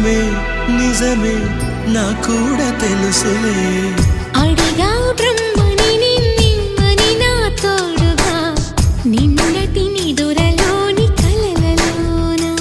నిజమే నిజమే నా కూడా తెలుసులే అడిగా బ్రహ్మని నిన్నని నా తోడుగా నిన్నటి నిదురలోని కలలలోనా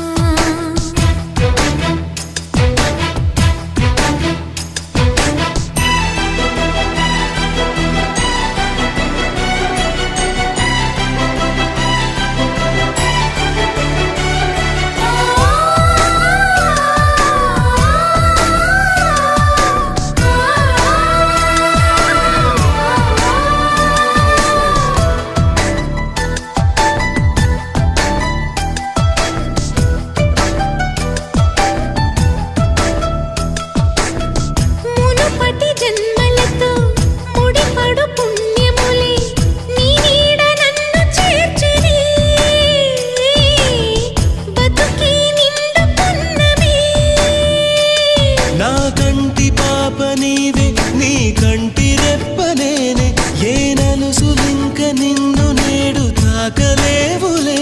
నీవే నీ కంటి రెప్పనేనే ఏ నలుసులింక నిన్ను నేడు తాకలేవులే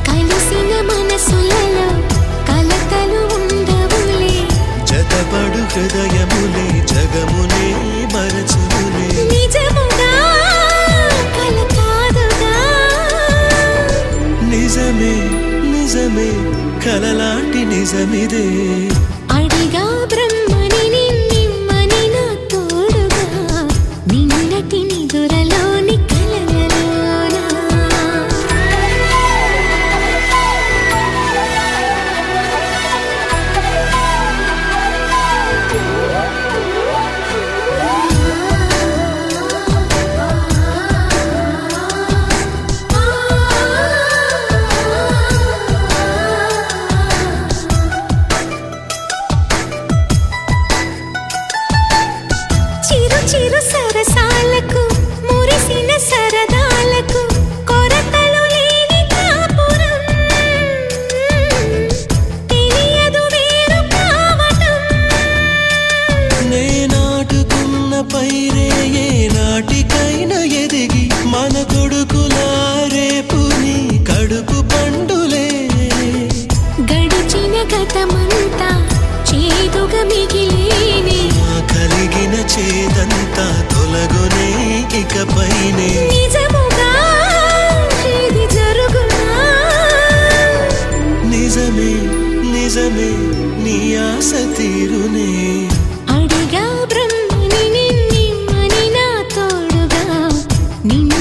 కలిసిన మనసులలో కలతలు ఉండవులే జతపడు హృదయములే జగమునే మరచులే నిజముగా కల కాదుగా నిజమే నిజమే కలలాంటి నిజమిదే అడిగా బ్రహ్మని నిన్నని నా తోడుగా నిన్నటి నిదురలోని కలలలోనా చిరు సరసాలకు మురిసిన సరదాలకు కొరతలు లేని కాపురం తెలియదు వేరు కావటం నే నాటుకున్న పైరే ఏ నాటికైనా ఎదిగి మన కొడుకులా రేపు నీ కడుపు పండులే గడిచిన గతమంతా చేదుగా మిగిలేనే కలిగిన చేదంతా తొలగునే ఇకపైనే నిజముగా ఇది జరుగునా నిజమే నిజమే నీ ఆశ తీరునే అడిగా బ్రహ్మని నిన్నని నా తోడుగా నిన్న